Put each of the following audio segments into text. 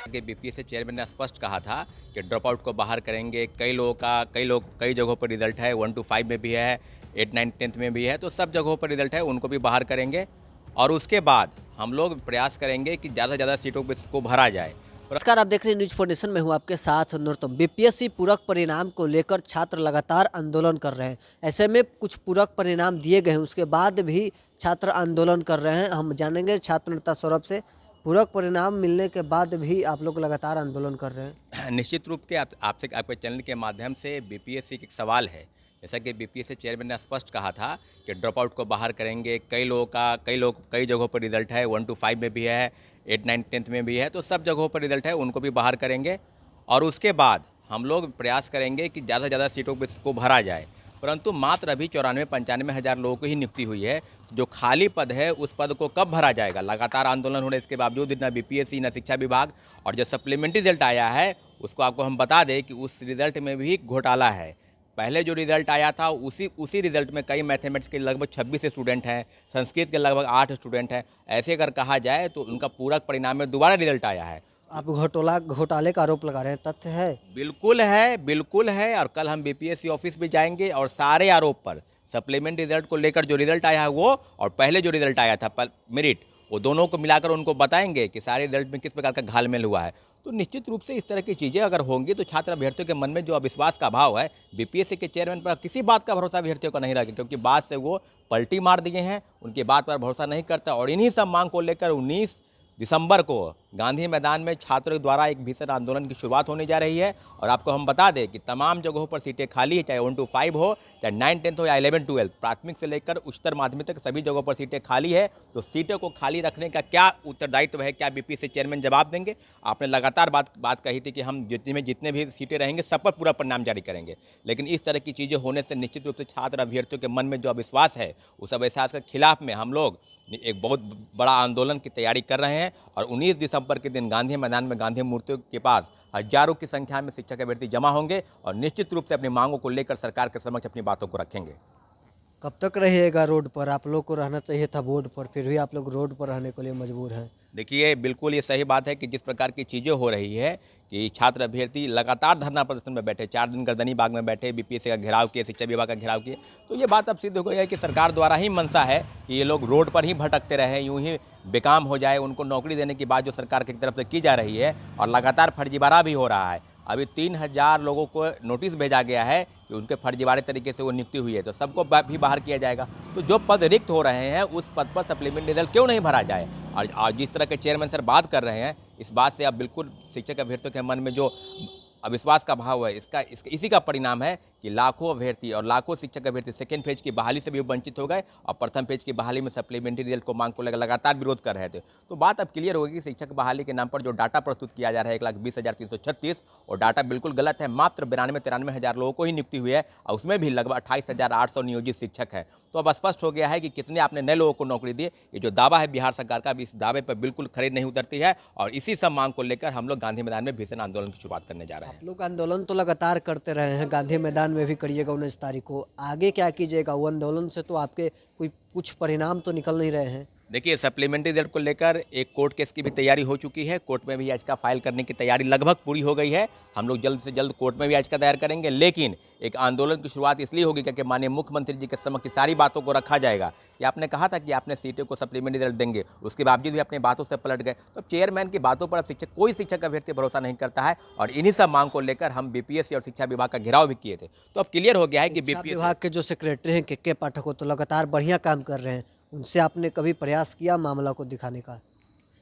के BPSC chairman ने स्पष्ट कहा था कि ड्रॉप आउट को बाहर करेंगे। कई जगहों पर रिजल्ट है, 1 to 5 में भी है, 8, 9, 10th में भी है, तो सब जगहों पर रिजल्ट है, उनको भी बाहर करेंगे। और उसके बाद हम लोग प्रयास करेंगे कि ज़्यादा से ज़्यादा सीटों को भरा जाए। नमस्कार, आप देख रहे हैं न्यूज फाउंडेशन में हूं आपके साथ नरोत्तम। बीपीएससी पूरक परिणाम को लेकर छात्र लगातार आंदोलन कर रहे हैं। ऐसे में कुछ पूरक परिणाम दिए गए हैं, उसके बाद भी छात्र आंदोलन कर रहे हैं। हम जानेंगे छात्र नेता सौरभ से, पूरक परिणाम मिलने के बाद भी आप लोग लगातार आंदोलन कर रहे हैं। निश्चित रूप के आपसे आपके चैनल के माध्यम से बीपीएससी का एक सवाल है। जैसा कि बीपीएससी चेयरमैन ने स्पष्ट कहा था कि ड्रॉप आउट को बाहर करेंगे। कई जगहों पर रिजल्ट है, 1 to 5 में भी है, 8, 9, 10th में भी है, तो सब जगहों पर रिजल्ट है, उनको भी बाहर करेंगे। और उसके बाद हम लोग प्रयास करेंगे कि ज़्यादा से ज़्यादा सीटों को भरा जाए। परंतु मात्र अभी 94-95 हज़ार लोगों को ही नियुक्ति हुई है। जो खाली पद है उस पद को कब भरा जाएगा? लगातार आंदोलन होने इसके बावजूद न बीपीएससी न शिक्षा विभाग, और जो सप्लीमेंट्री रिजल्ट आया है उसको आपको हम बता दें कि उस रिजल्ट में भी घोटाला है। पहले जो रिजल्ट आया था उसी रिजल्ट में कई मैथमेटिक्स के लगभग 26 स्टूडेंट हैं, संस्कृत के लगभग 8 स्टूडेंट हैं। ऐसे अगर कहा जाए तो उनका पूरक परिणाम में दोबारा रिजल्ट आया है। आप घोटाले का आरोप लगा रहे हैं, तथ्य है? बिल्कुल है। और कल हम बीपीएससी ऑफिस भी जाएंगे और सारे आरोप पर, सप्लीमेंट्री रिजल्ट को लेकर जो रिजल्ट आया है वो, और पहले जो रिजल्ट आया था मेरिट, वो दोनों को मिलाकर उनको बताएंगे कि सारे रिजल्ट में किस प्रकार का घालमेल हुआ है। तो निश्चित रूप से इस तरह की चीज़ें अगर होंगी तो छात्र अभ्यर्थियों के मन में जो अविश्वास का भाव है, बीपीएससी के चेयरमैन पर किसी बात का भरोसा अभ्यर्थियों का नहीं रहेगा, क्योंकि बात से वो पलटी मार दिए हैं, उनकी बात पर भरोसा नहीं करता। और इन्हीं सब मांग को लेकर 19 दिसंबर को गांधी मैदान में छात्रों द्वारा एक भीषण आंदोलन की शुरुआत होने जा रही है। और आपको हम बता दें कि तमाम जगहों पर सीटें खाली है, चाहे 1 to 5 हो, चाहे 9, 10th हो या 11, 12, प्राथमिक से लेकर उच्चतर माध्यमिक तक सभी जगहों पर सीटें खाली है। तो सीटों को खाली रखने का क्या उत्तरदायित्व है, क्या बीपीएससी चेयरमैन जवाब देंगे? आपने लगातार बात कही थी कि हम जितने भी सीटें रहेंगे सब पर पूरा परिणाम जारी करेंगे। लेकिन इस तरह की चीज़ें होने से निश्चित रूप से छात्र अभ्यर्थियों के मन में जो अविश्वास है, उस अविश्वास के खिलाफ में हम लोग एक बहुत बड़ा आंदोलन की तैयारी कर रहे हैं। और 19 दिसंबर के दिन गांधी मैदान में गांधी मूर्तियों के पास हजारों की संख्या में शिक्षक अभ्यर्थी जमा होंगे और निश्चित रूप से अपनी मांगों को लेकर सरकार के समक्ष अपनी बातों को रखेंगे। कब तक रहिएगा रोड पर? आप लोग को रहना चाहिए था बोर्ड पर, फिर भी आप लोग रोड पर रहने के लिए मजबूर हैं। देखिए, बिल्कुल ये सही बात है कि जिस प्रकार की चीज़ें हो रही है कि छात्र अभ्यर्थी लगातार धरना प्रदर्शन में बैठे, 4 दिन गर्दनी बाग में बैठे, बीपीएससी का घेराव किए, शिक्षा विभाग का घेराव किए, तो ये बात अब सिद्ध हो गई है कि सरकार द्वारा ही मंशा है कि ये लोग रोड पर ही भटकते रहे, यूं ही बेकाम हो जाए। उनको नौकरी देने की बात जो सरकार की तरफ से की जा रही है, और लगातार फर्जीवाड़ा भी हो रहा है। अभी 3000 लोगों को नोटिस भेजा गया है कि उनके फर्जीवाड़े तरीके से वो नियुक्ति हुई है, तो सबको भी बाहर किया जाएगा। तो जो पद रिक्त हो रहे हैं उस पद पर सप्लीमेंट्री रिजल्ट क्यों नहीं भरा जाए? और जिस तरह के चेयरमैन सर बात कर रहे हैं, इस बात से अब बिल्कुल शिक्षक अभ्यर्थियों के मन में जो अविश्वास का भाव है, इसी का परिणाम है कि लाखों अभ्यर्थी और लाखों शिक्षक अभ्यर्थी सेकेंड फेज की बहाली से भी वंचित हो गए और प्रथम फेज की बहाली में सप्लीमेंट्री रिजल्ट को मांग को लेकर लगातार विरोध कर रहे थे। तो बात अब क्लियर होगी कि शिक्षक बहाली के नाम पर जो डाटा प्रस्तुत किया जा रहा है 1,20,336, और डाटा बिल्कुल गलत है। मात्र 92-93 हज़ार लोगों को ही नियुक्ति हुई है और उसमें भी लगभग 28,800 नियोजित शिक्षक हैं। तो अब स्पष्ट हो गया है कि कितने आपने नए लोगों को नौकरी दी। ये जो दावा है बिहार सरकार का, अब इस दावे पर बिल्कुल खरीद नहीं उतरती है। और इसी सब मांग को लेकर हम लोग गांधी मैदान में भीषण आंदोलन की शुरुआत करने जा रहे हैं। आप लोग आंदोलन तो लगातार करते रहे हैं, गांधी मैदान में भी करिएगा 19 तारीख को। आगे क्या कीजिएगा? वो आंदोलन से तो आपके कुछ परिणाम तो निकल नहीं रहे हैं। देखिए, सप्लीमेंट्री रिजल्ट को लेकर एक कोर्ट केस की भी तैयारी हो चुकी है। कोर्ट में भी याचिका फाइल करने की तैयारी लगभग पूरी हो गई है। हम लोग जल्द से जल्द कोर्ट में भी याचिका दायर करेंगे। लेकिन एक आंदोलन की शुरुआत इसलिए होगी क्योंकि माननीय मुख्यमंत्री जी के समक्ष की सारी बातों को रखा जाएगा कि आपने कहा था कि आपने सीटों को सप्लीमेंट्री रिजल्ट देंगे, उसके बावजूद भी अपनी बातों से पलट गए। तो चेयरमैन की बातों पर अब कोई शिक्षक अभ्यर्थी भरोसा नहीं करता है। और इन्हीं सब मांग को लेकर हम बीपीएससी और शिक्षा विभाग का घेराव भी किए थे। तो अब क्लियर हो गया है कि शिक्षा विभाग के जो सेक्रेटरी हैं के पाठक, वो तो लगातार बढ़िया काम कर रहे हैं। उनसे आपने कभी प्रयास किया मामला को दिखाने का?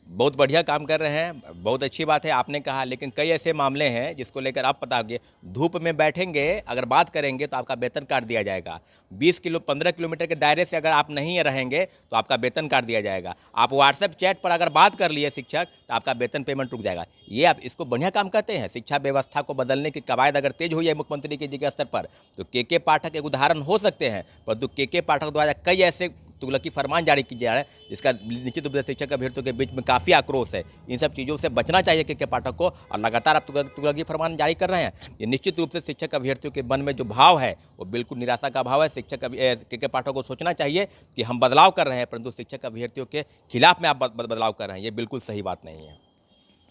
बहुत बढ़िया काम कर रहे हैं, बहुत अच्छी बात है आपने कहा। लेकिन कई ऐसे मामले हैं जिसको लेकर आप पता होंगे, धूप में बैठेंगे अगर बात करेंगे तो आपका वेतन काट दिया जाएगा। 15 किलोमीटर के दायरे से अगर आप नहीं रहेंगे तो आपका वेतन काट दिया जाएगा। आप व्हाट्सएप चैट पर अगर बात कर लिए शिक्षक, तो आपका वेतन पेमेंट रुक जाएगा। ये आप इसको बढ़िया काम करते हैं। शिक्षा व्यवस्था को बदलने की कवायद अगर तेज हुई है मुख्यमंत्री जी के स्तर पर, तो के पाठक एक उदाहरण हो सकते हैं। परंतु के पाठक द्वारा कई ऐसे तुगलकी फरमान जारी किया जा रहा है जिसका निश्चित रूप से शिक्षक अभ्यर्थियों के बीच में काफ़ी आक्रोश है। इन सब चीज़ों से बचना चाहिए के पाठक को, और लगातार आप तुगलकी फरमान जारी कर रहे हैं। ये निश्चित रूप से शिक्षक अभ्यर्थियों के मन में जो भाव है वो बिल्कुल निराशा का भाव है। शिक्षक के पाठक को सोचना चाहिए कि हम बदलाव कर रहे हैं, परंतु शिक्षक अभ्यर्थियों के खिलाफ में आप बदलाव कर रहे हैं, ये बिल्कुल सही बात नहीं है।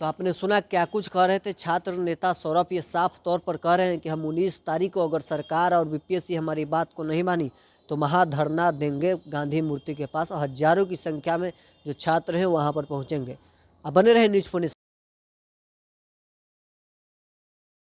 तो आपने सुना क्या कुछ कह रहे थे छात्र नेता सौरभ। ये साफ तौर पर कह रहे हैं कि हम 19 तारीख को अगर सरकार और बीपीएससी हमारी बात को नहीं मानी तो महाधरना देंगे गांधी मूर्ति के पास। हजारों की संख्या में जो छात्र हैं वहां पर पहुंचेंगे। अब बने रहे न्यूज़ 4।